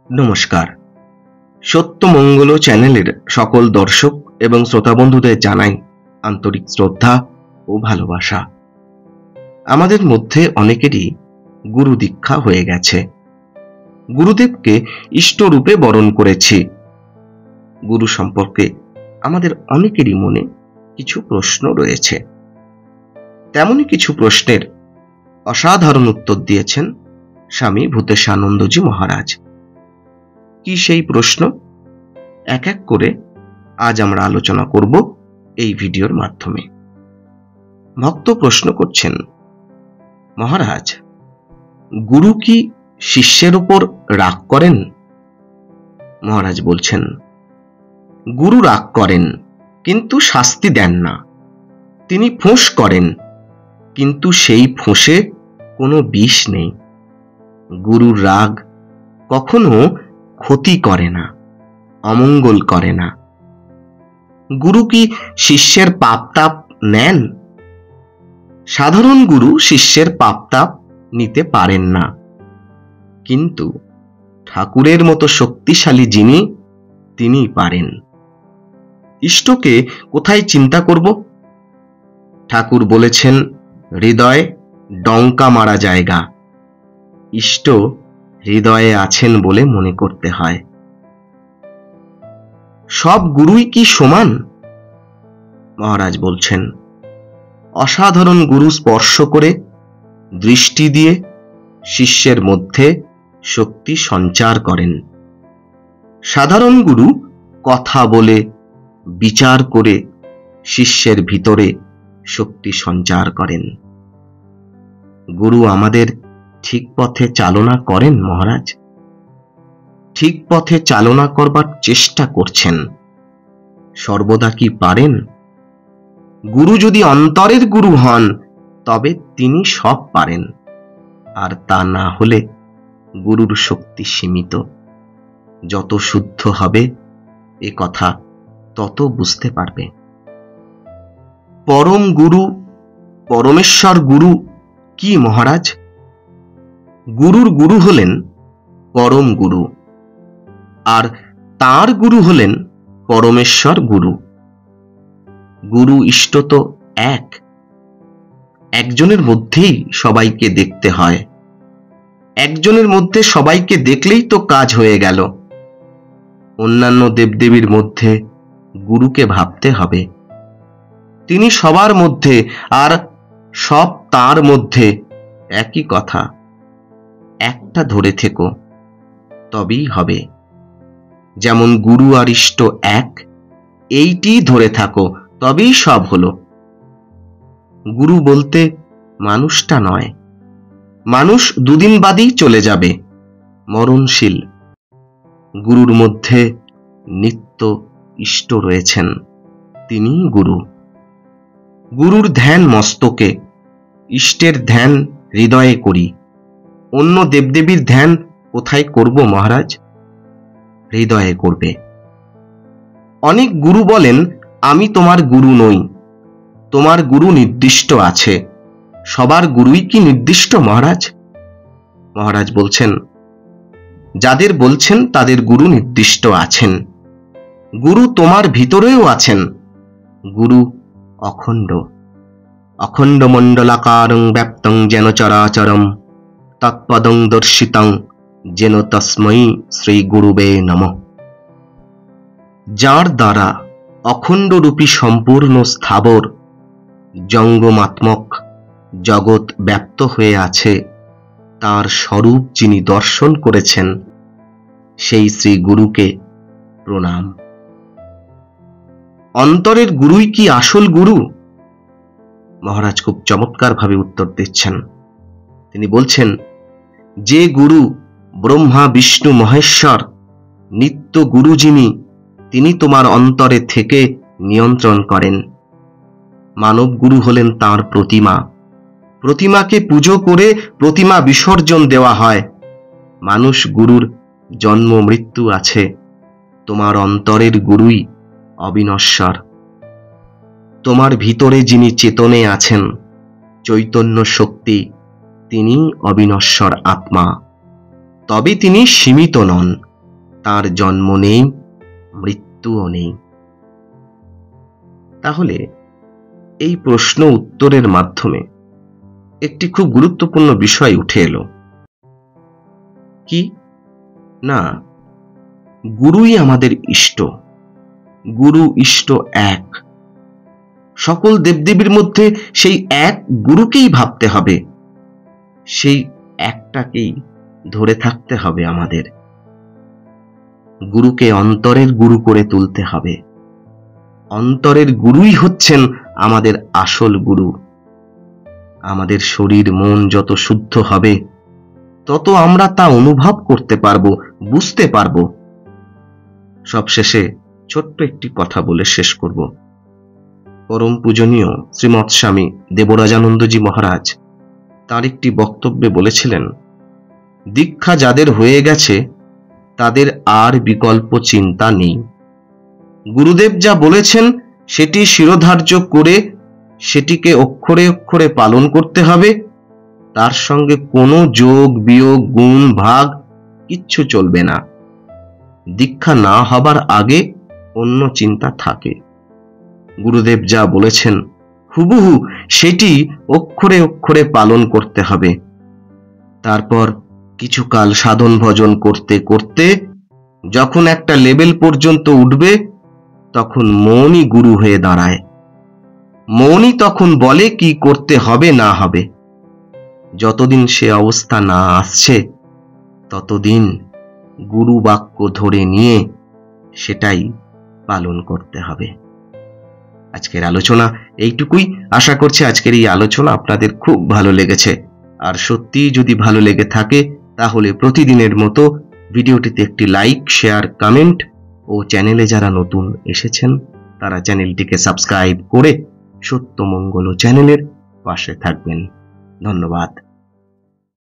নমস্কার। সত্যমঙ্গল চ্যানেলের সকল দর্শক এবং শ্রোতা বন্ধুদের জানাই আন্তরিক শ্রদ্ধা ও ভালোবাসা। আমাদের মধ্যে অনেকেরই গুরু দীক্ষা হয়ে গেছে। গুরুদেবকে ইষ্টরূপে বরণ করেছি। গুরু সম্পর্কে আমাদের অনেকেরই মনে কিছু প্রশ্ন রয়েছে। তেমনই কিছু প্রশ্নের অসাধারণ উত্তর দিয়েছেন স্বামী ভূতেশানন্দজি মহারাজ। কি সেই প্রশ্ন? এক এক করে আজ আমরা আলোচনা করব এই ভিডিওর মাধ্যমে। ভক্ত প্রশ্ন করছেন, মহারাজ, গুরু কি শিষ্যের উপর রাগ করেন? মহারাজ বলছেন, গুরু রাগ করেন কিন্তু শাস্তি দেন না। তিনি ফোঁস করেন কিন্তু সেই ফোঁসে কোনো বিষ নেই। গুরুর রাগ কখনো ক্ষতি করে না, অমঙ্গল করে না। গুরু কি শিষ্যের পাপতাপ নেন? সাধারণ গুরু শিষ্যের পাপতাপ নিতে পারেন না, কিন্তু ঠাকুরের মতো শক্তিশালী যিনি, তিনি পারেন। ইষ্টকে কোথায় চিন্তা করব? ঠাকুর বলেছেন, হৃদয় ডঙ্কা মারা জায়গা। ইষ্ট হৃদয়ে আছেন বলে মনে করতে হয়। সব গুরুই কি সমান? মহারাজ বলছেন, অসাধারণ গুরু স্পর্শ করে দৃষ্টি দিয়ে শিষ্যের মধ্যে শক্তি সঞ্চার করেন। সাধারণ গুরু কথা বলে বিচার করে শিষ্যের ভিতরে শক্তি সঞ্চার করেন। গুরু আমাদের ঠিক পথে চালনা করেন মহারাজ। ঠিক পথে চালনা করবার চেষ্টা করছেন। সর্বদা কি পারেন? গুরু যদি অন্তরের গুরু হন তবে তিনি সব পারেন, আর তা না হলে গুরুর শক্তি সীমিত। যত শুদ্ধ হবে এ কথা তত বুঝতে পারবে। পরম গুরু, পরমেশ্বর গুরু কি মহারাজ? গুরুর গুরু হলেন পরম গুরু, আর তাঁর গুরু হলেন পরমেশ্বর গুরু। গুরু ইষ্ট তো এক। একজনের মধ্যেই সবাইকে দেখতে হয়। একজনের মধ্যে সবাইকে দেখলেই তো কাজ হয়ে গেল। অন্যান্য দেবদেবীর মধ্যে গুরুকে ভাবতে হবে। তিনি সবার মধ্যে, আর সব তাঁর মধ্যে। একই কথা, একটা ধরে থেকো তবেই হবে। যেমন গুরু আর ইষ্ট এক, এইটি ধরে থাকো তবেই সব হলো। গুরু বলতে মানুষটা নয়। মানুষ দুদিন বাদেই চলে যাবে, মরণশীল। গুরুর মধ্যে নিত্য ইষ্ট রয়েছেন, তিনিই গুরু। গুরুর ধ্যান মস্তকে, ইষ্টের ধ্যান হৃদয়ে করি। অন্য দেবদেবীর ধ্যান কোথায় করব মহারাজ? হৃদয়ে করবে। অনেক গুরু বলেন, আমি তোমার গুরু নই। তোমার গুরু নির্দিষ্ট আছে। সবার গুরুই কি নির্দিষ্ট মহারাজ? মহারাজ বলছেন, যাদের বলছেন তাদের গুরু নির্দিষ্ট আছেন। গুরু তোমার ভিতরেও আছেন। গুরু অখণ্ড। অখণ্ড মণ্ডলাকারং ব্যাপ্তং যেন চরাচরম তৎপদং দর্শিতং যেন তস্मै শ্রী গুরুবে নমঃ। যার দ্বারা অখণ্ডরূপী সম্পূর্ণ স্থাবর জঙ্গমাত্মক জগৎ ব্যাপ্ত হয়ে আছে, তার স্বরূপ যিনি দর্শন করেছেন, সেই শ্রী গুরুকে প্রণাম। অন্তরের গুরুই কি আসল গুরু? মহারাজ খুব চমৎকার ভাবে উত্তর দিচ্ছেন। তিনি বলছেন, যে গুরু ব্রহ্মা বিষ্ণু মহেশ্বর নিত্য গুরু যিনি, তিনি তোমার অন্তরে থেকে নিয়ন্ত্রণ করেন। মানব গুরু হলেন তাঁর প্রতিমা। প্রতিমাকে পুজো করে প্রতিমা বিসর্জন দেওয়া হয়। মানুষ গুরুর জন্ম মৃত্যু আছে। তোমার অন্তরের গুরুই অবিনশ্বর। তোমার ভিতরে যিনি চেতনে আছেন, চৈতন্য শক্তি, তিনি অবিনশ্বর আত্মা। তবে তিনি সীমিত নন। তার জন্ম নেই, মৃত্যুও নেই। তাহলে এই প্রশ্ন উত্তরের মাধ্যমে একটি খুব গুরুত্বপূর্ণ বিষয় উঠে এলো। কি না, গুরুই আমাদের ইষ্ট। গুরু ইষ্ট এক। সকল দেবদেবীর মধ্যে সেই এক গুরুকেই ভাবতে হবে, সেই একটাকেই ধরে থাকতে হবে আমাদের। গুরুকে অন্তরের গুরু করে তুলতে হবে। অন্তরের গুরুই হচ্ছেন আমাদের আসল গুরু। আমাদের শরীর মন যত শুদ্ধ হবে, তত আমরা তা অনুভব করতে পারবো, বুঝতে পারবো। সবশেষে ছোট্ট একটি কথা বলে শেষ করব। পরম পূজনীয় শ্রীমৎ স্বামী দেবরাজানন্দজি মহারাজ তার একটি বক্তব্যে বলেছিলেন, দীক্ষা যাদের হয়ে গেছে তাদের আর বিকল্প চিন্তা নেই। গুরুদেব যা বলেছেন সেটি শিরোধার্য করে সেটিকে অক্ষরে অক্ষরে পালন করতে হবে। তার সঙ্গে কোনো যোগ বিয়োগ গুণ ভাগ কিচ্ছু চলবে না। দীক্ষা না হবার আগে অন্য চিন্তা থাকে। গুরুদেব যা বলেছেন হুবহু সেটি অক্ষরে অক্ষরে পালন করতে হবে। তারপর কিছুকাল সাধন ভজন করতে করতে যখন একটা লেভেল পর্যন্ত উঠবে, তখন মনই গুরু হয়ে দাঁড়ায়। মনই তখন বলে কি করতে হবে না হবে। যতদিন সে অবস্থা না আসছে, ততদিন গুরু বাক্য ধরে নিয়ে সেটাই পালন করতে হবে। আজকের আলোচনা এইটুকুই। আশা করছি আজকের এই আলোচনা আপনাদের খুব ভালো লেগেছে। আর সত্যিই যদি ভালো লেগে থাকে, তাহলে প্রতিদিনের মতো ভিডিওটিতে একটি লাইক, শেয়ার, কমেন্ট ও চ্যানেলে যারা নতুন এসেছেন তারা চ্যানেলটিকে সাবস্ক্রাইব করে সত্যমঙ্গল চ্যানেলের পাশে থাকবেন। ধন্যবাদ।